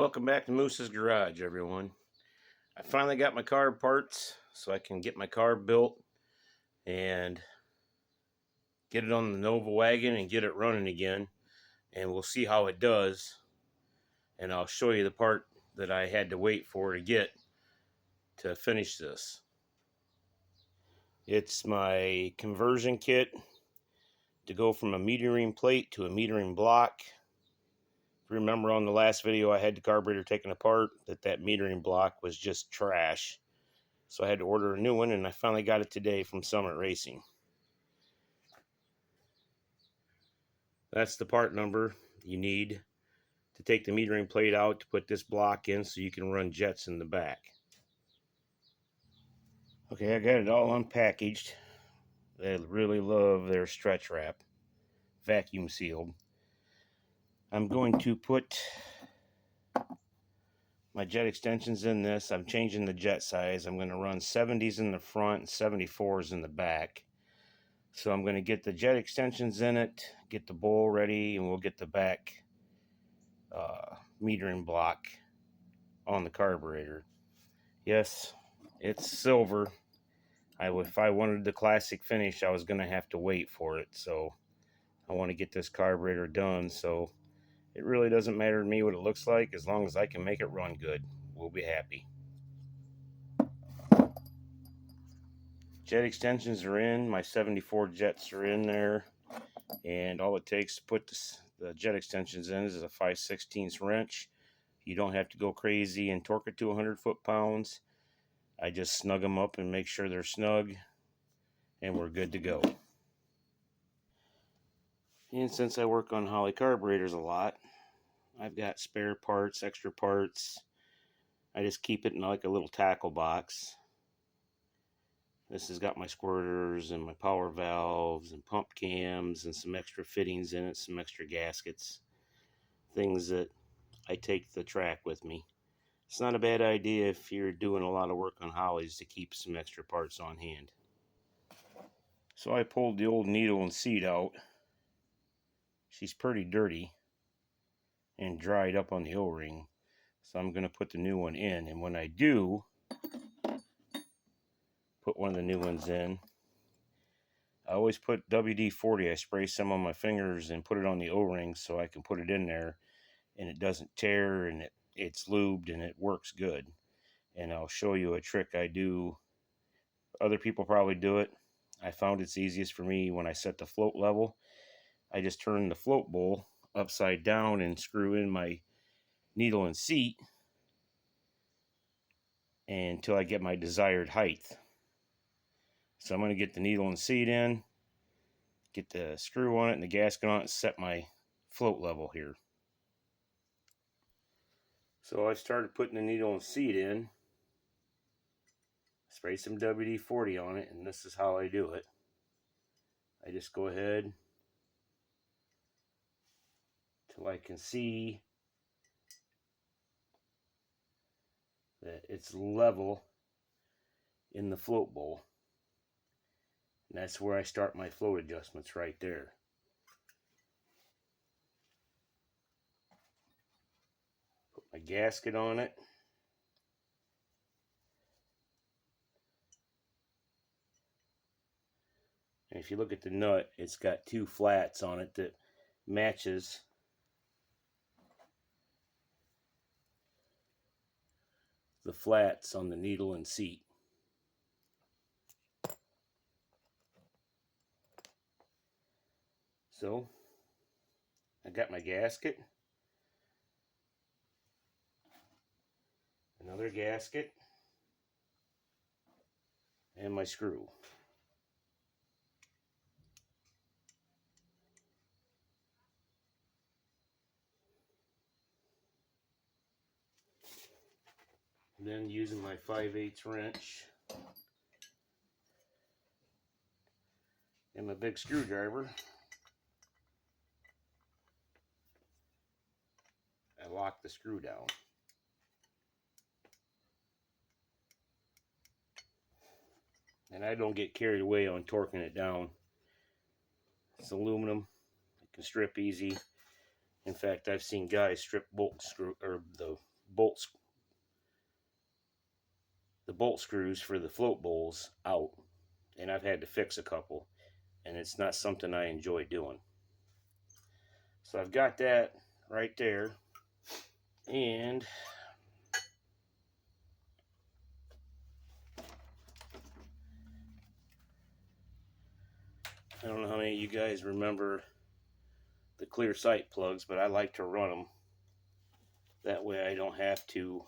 Welcome back to Moose's Garage, everyone. I finally got my carb parts so I can get my carb built and get it on the Nova wagon and get it running again. And we'll see how it does. And I'll show you the part that I had to wait for to get to finish this. It's my conversion kit to go from a metering plate to a metering block. Remember on the last video I had the carburetor taken apart, that metering block was just trash. So I had to order a new one, and I finally got it today from Summit Racing. That's the part number you need to take the metering plate out to put this block in so you can run jets in the back. Okay, I got it all unpackaged. I really love their stretch wrap, vacuum sealed. I'm going to put my jet extensions in this. I'm changing the jet size. I'm going to run 70s in the front and 74s in the back. So I'm going to get the jet extensions in it, get the bowl ready, and we'll get the back metering block on the carburetor. Yes, it's silver. If I wanted the classic finish, I was going to have to wait for it. So I want to get this carburetor done. So it really doesn't matter to me what it looks like. As long as I can make it run good, we'll be happy. Jet extensions are in. My 74 jets are in there. And all it takes to put the jet extensions in is a 5/16 wrench. You don't have to go crazy and torque it to 100 foot-pounds. I just snug them up and make sure they're snug, and we're good to go. And since I work on Holley carburetors a lot, I've got spare parts, extra parts. I just keep it in like a little tackle box. This has got my squirters and my power valves and pump cams and some extra fittings in it, some extra gaskets, things that I take the track with me. It's not a bad idea if you're doing a lot of work on Holleys to keep some extra parts on hand. So I pulled the old needle and seat out. She's pretty dirty and dried up on the O-ring. So I'm going to put the new one in. And when I do put one of the new ones in, I always put WD-40. I spray some on my fingers and put it on the O-ring so I can put it in there and it doesn't tear, and it's lubed and it works good. And I'll show you a trick I do. Other people probably do it. I found it's easiest for me when I set the float level. I just turn the float bowl upside down and screw in my needle and seat until I get my desired height. So I'm going to get the needle and seat in, get the screw on it and the gasket on it, and set my float level here. So I started putting the needle and seat in, spray some WD-40 on it, and this is how I do it. I just go ahead till I can see that it's level in the float bowl. And that's where I start my float adjustments, right there. Put my gasket on it. And if you look at the nut, it's got two flats on it that matches the flats on the needle and seat. So I got my gasket, another gasket, and my screw. Then using my 5/8 wrench and my big screwdriver, I lock the screw down. And I don't get carried away on torquing it down. It's aluminum, it can strip easy. In fact, I've seen guys strip bolt screw or the bolts, the bolt screws for the float bowls out, and I've had to fix a couple, and it's not something I enjoy doing. So I've got that right there, and I don't know how many of you guys remember the clear sight plugs, but I like to run them. That way I don't have to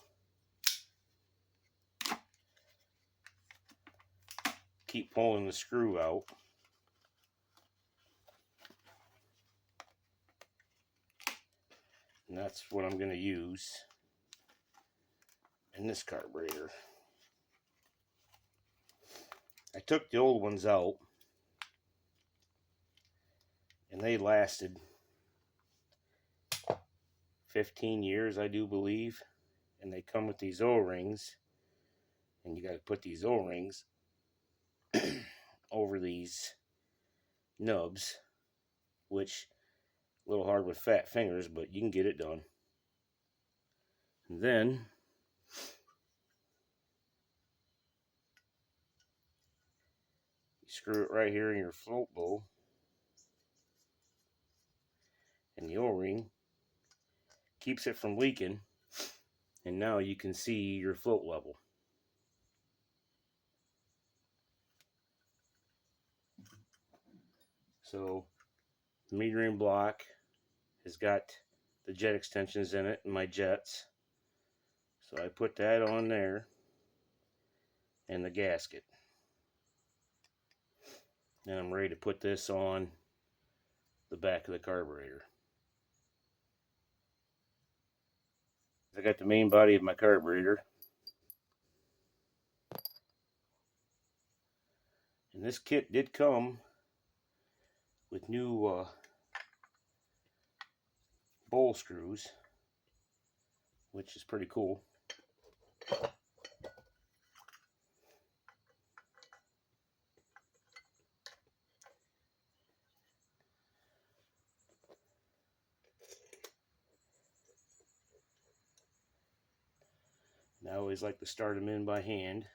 keep pulling the screw out. And that's what I'm going to use in this carburetor. I took the old ones out, and they lasted 15 years, I do believe. And they come with these O-rings, and you got to put these O-rings over these nubs, which a little hard with fat fingers, but you can get it done. And then you screw it right here in your float bowl, and the O-ring keeps it from leaking, and now you can see your float level. So the metering block has got the jet extensions in it and my jets. So I put that on there, and the gasket. And I'm ready to put this on the back of the carburetor. I got the main body of my carburetor. And this kit did come with new bowl screws, which is pretty cool. And I always like to start them in by hand.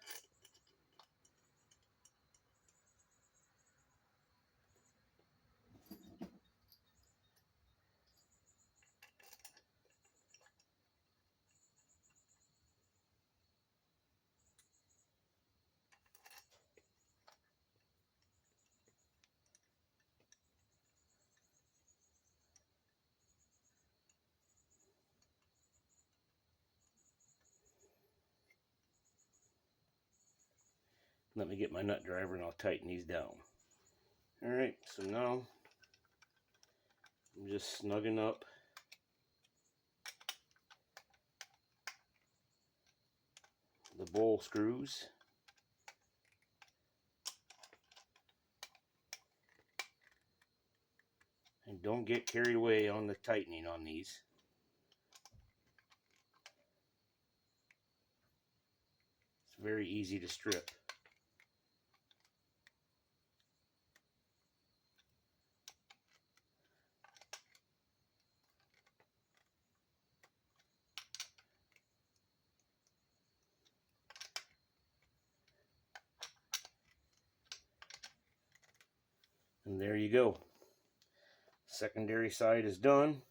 Let me get my nut driver and I'll tighten these down. Alright, so now I'm just snugging up the bowl screws. And don't get carried away on the tightening on these. It's very easy to strip. And there you go. Secondary side is done.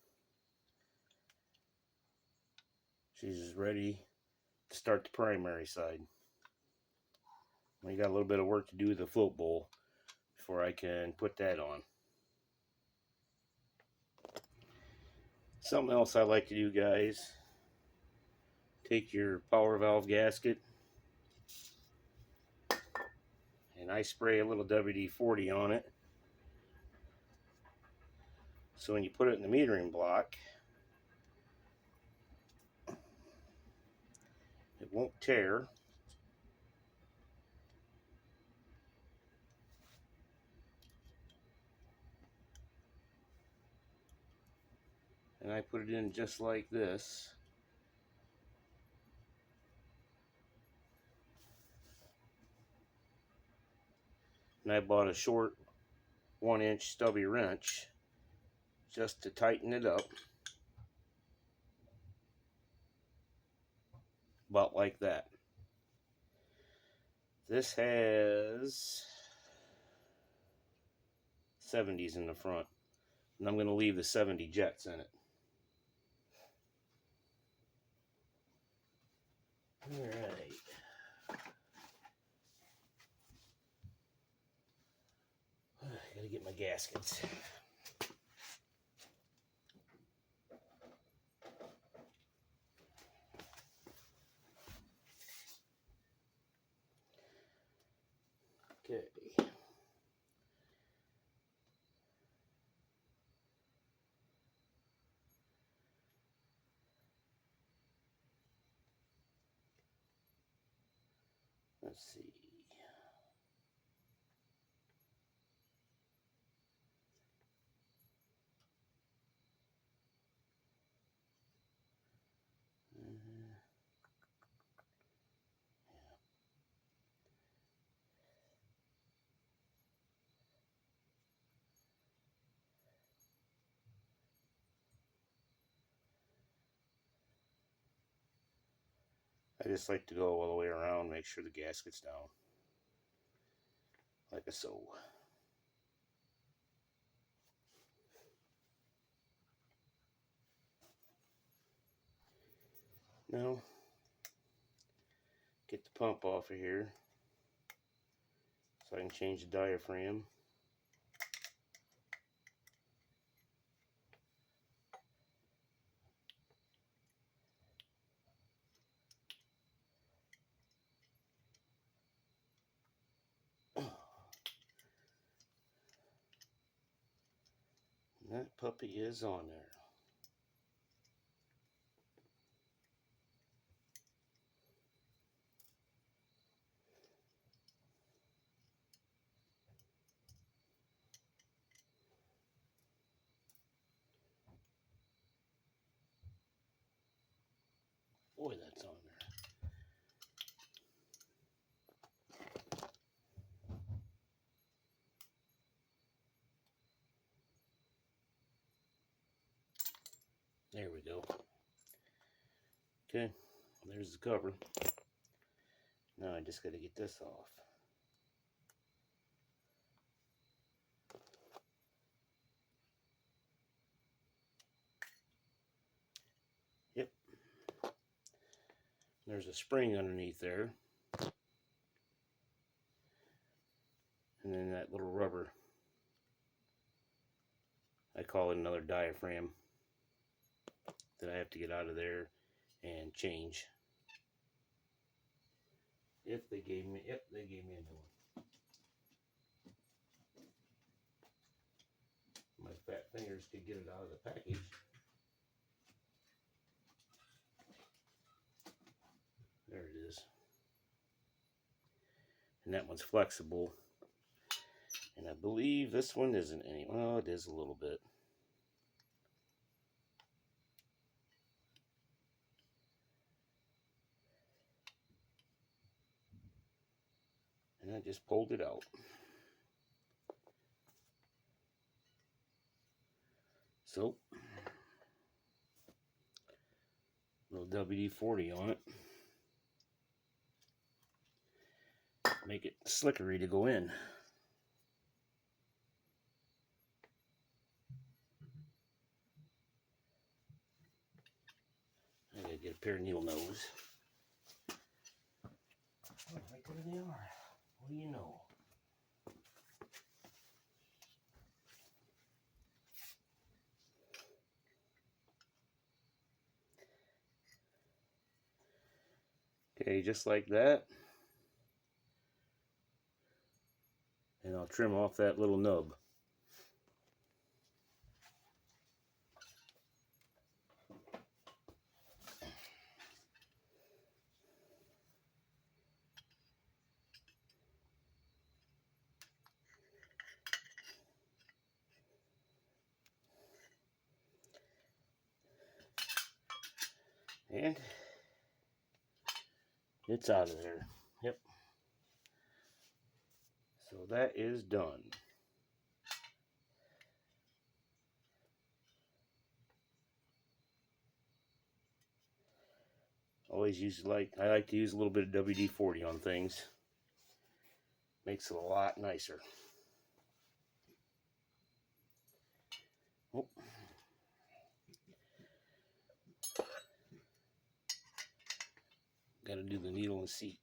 She's ready to start the primary side. We got a little bit of work to do with the float bowl before I can put that on. Something else I like to do, guys, take your power valve gasket and I spray a little WD-40 on it. So when you put it in the metering block, it won't tear. And I put it in just like this. And I bought a short 1-inch stubby wrench just to tighten it up. about like that. This has 70s in the front, and I'm going to leave the 70 jets in it. Alright. I gotta get my gaskets. Okay. Let's see. I just like to go all the way around, make sure the gasket's down, like so. Now, get the pump off of here so I can change the diaphragm. And that puppy is on there. Boy, that's on there. There we go. Okay, there's the cover. Now I just got to get this off. Yep. There's a spring underneath there. And then that little rubber. I call it another diaphragm that I have to get out of there and change. If they gave me, yep, they gave me a new one. My fat fingers could get it out of the package. There it is. And that one's flexible. And I believe this one isn't any, well, it is a little bit. And I just pulled it out. So, little WD-40 on it. Make it slickery to go in. I gotta get a pair of needle nose. Oh, right there they are. What do you know? Okay, just like that. And I'll trim off that little nub. And it's out of there. Yep. So that is done. I like to use a little bit of WD-40 on things. Makes it a lot nicer. Oh. Got to do the needle and seat.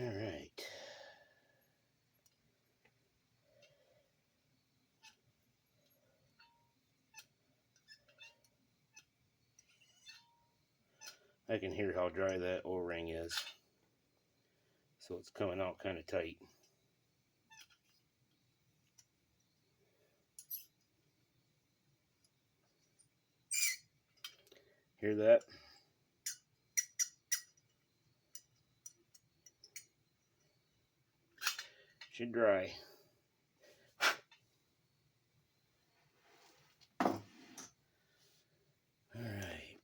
All right. I can hear how dry that O-ring is. So it's coming out kind of tight. Hear that? Should dry. All right.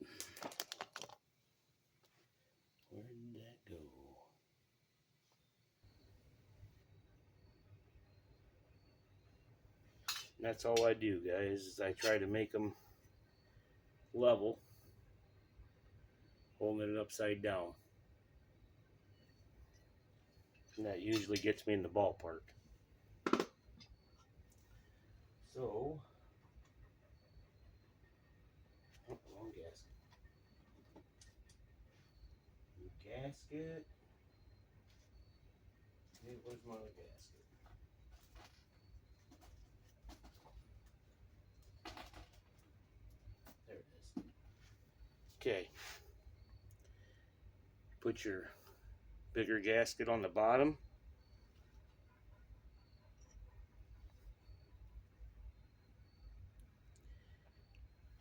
Where did that go? And that's all I do, guys, is I try to make them level, holding it upside down. And that usually gets me in the ballpark. So, oh, wrong gasket. New gasket. Hey, where's my other gasket? There it is. Okay. Put your bigger gasket on the bottom.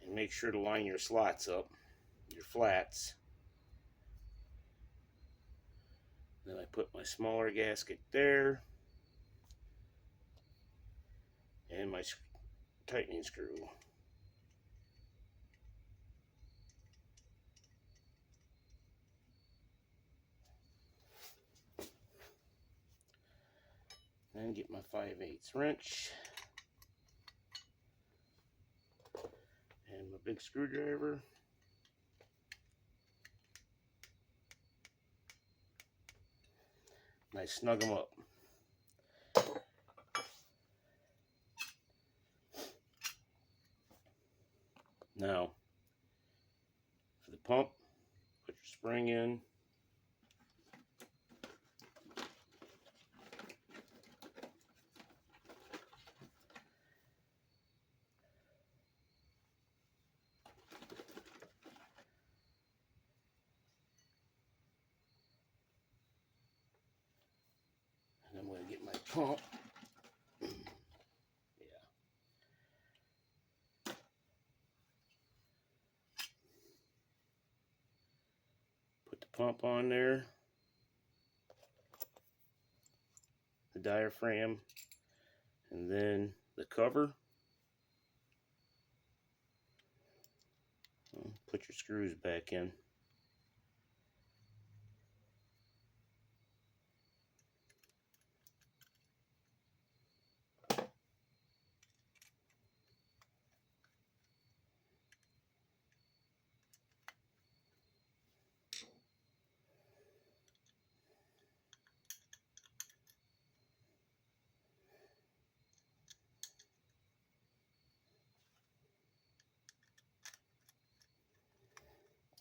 And make sure to line your slots up, your flats. Then I put my smaller gasket there. And my tightening screw. Then get my 5/8 wrench. And my big screwdriver. And I snug them up. Now, for the pump, put your spring in. And I'm going to get my pump. Put the pump on there. The diaphragm. And then the cover. Put your screws back in.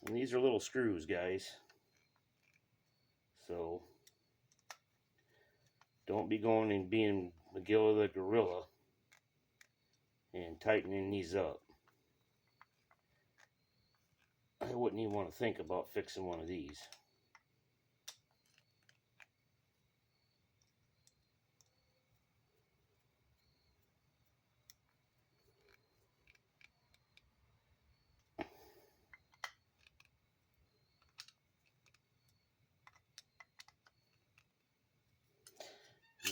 And these are little screws, guys. So don't be going and being McGill the Gorilla and tightening these up. I wouldn't even want to think about fixing one of these.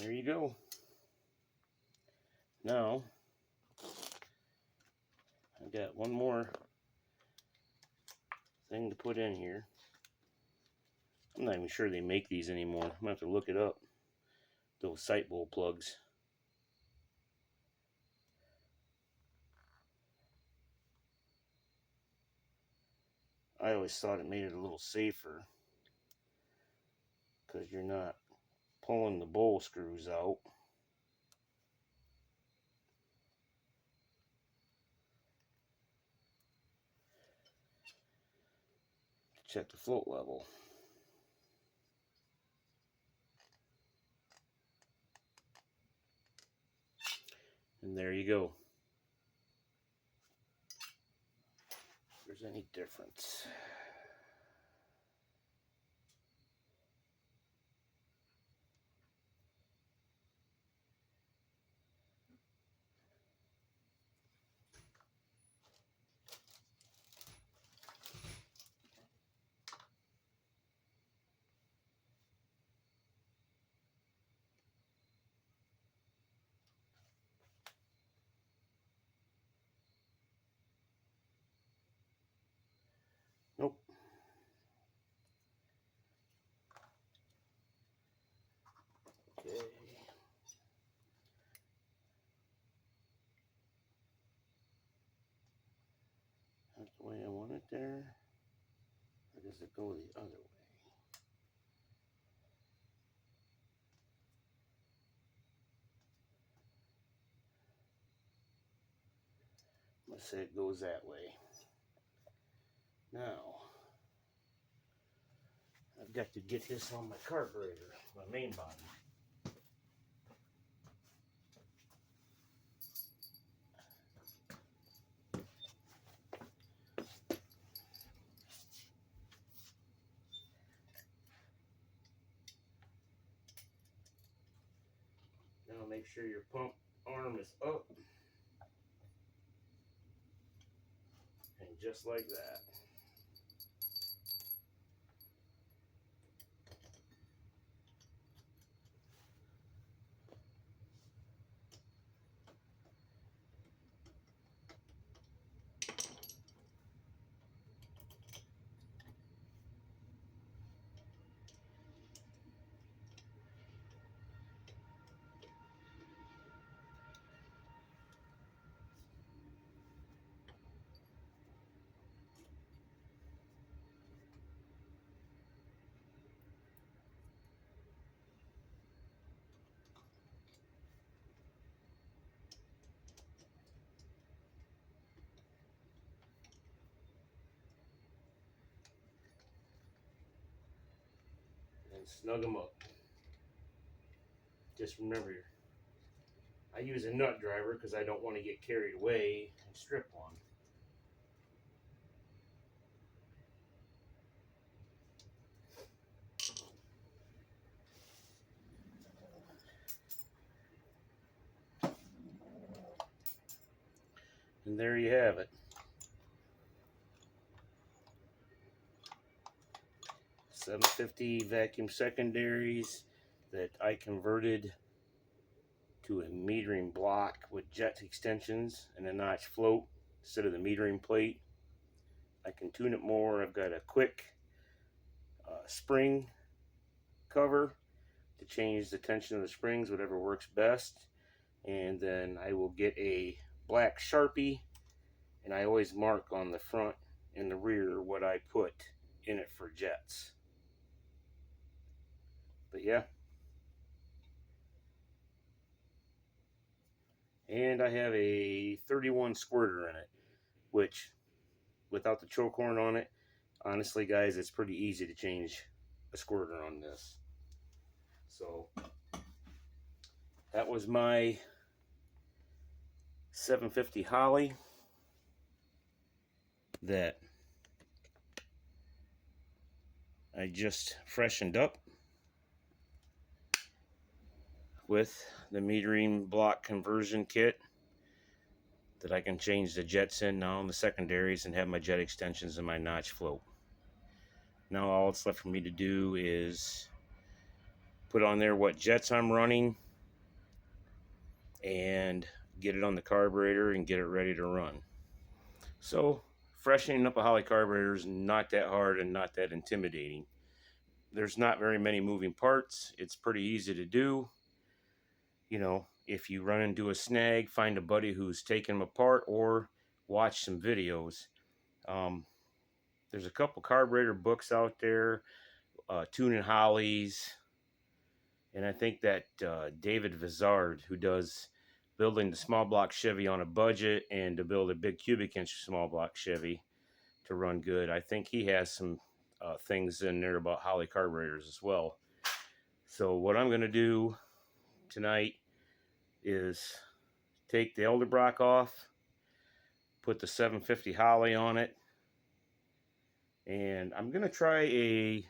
There you go. Now, I've got one more thing to put in here. I'm not even sure they make these anymore. I'm gonna have to look it up. Those sight bowl plugs. I always thought it made it a little safer because you're not pulling the bowl screws out. Check the float level. And there you go. If there's any difference. Nope. Okay. That's the way I want it there. Or does it go the other way? Let's say it goes that way. Now, I've got to get this on my carburetor, my main body. Now make sure your pump arm is up. And just like that. And snug them up. Just remember, I use a nut driver because I don't want to get carried away and strip one. And there you have it. 750 vacuum secondaries that I converted to a metering block with jet extensions and a notch float instead of the metering plate. I can tune it more. I've got a quick spring cover to change the tension of the springs, whatever works best. And then I will get a black Sharpie, and I always mark on the front and the rear what I put in it for jets. But yeah. And I have a 31 squirter in it, which without the choke horn on it, honestly guys, it's pretty easy to change a squirter on this. So that was my 750 Holley that I just freshened up with the metering block conversion kit that I can change the jets in now in the secondaries and have my jet extensions and my notch float. Now all it's left for me to do is put on there what jets I'm running and get it on the carburetor, and get it ready to run. So freshening up a Holley carburetor is not that hard and not that intimidating. There's not very many moving parts. It's pretty easy to do. You know, if you run into a snag, find a buddy who's taken them apart or watch some videos. There's a couple carburetor books out there, tuning Holleys, and I think that David Vizard, who does building the small block Chevy on a budget and to build a big cubic inch small block Chevy to run good, I think he has some things in there about Holley carburetors as well. So what I'm going to do tonight is take the Elderbrock off, put the 750 Holley on it, and I'm going to try a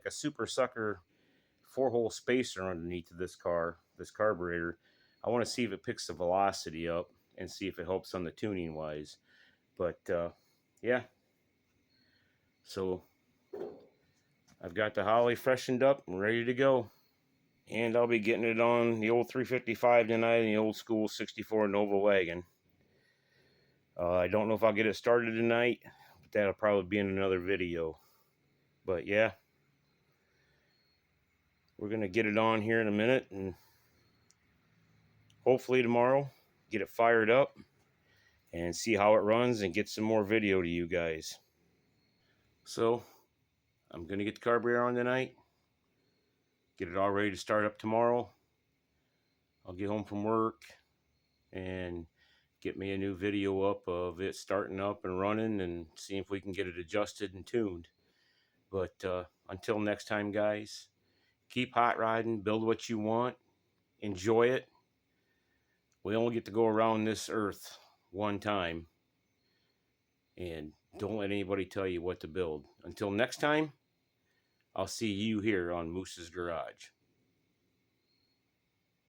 super sucker 4-hole spacer underneath of this carburetor. I want to see if it picks the velocity up and see if it helps on the tuning wise. But yeah, so I've got the Holley freshened up and ready to go. And I'll be getting it on the old 355 tonight and the old school 64 Nova wagon. I don't know if I'll get it started tonight, but that'll probably be in another video. But yeah, we're going to get it on here in a minute, and hopefully tomorrow get it fired up and see how it runs and get some more video to you guys. So I'm going to get the carburetor on tonight, get it all ready to start up tomorrow. I'll get home from work and get me a new video up of it starting up and running and see if we can get it adjusted and tuned. But until next time, guys, keep hot rodding, build what you want, enjoy it. We only get to go around this earth one time, and don't let anybody tell you what to build. Until next time, I'll see you here on Moose's Garage.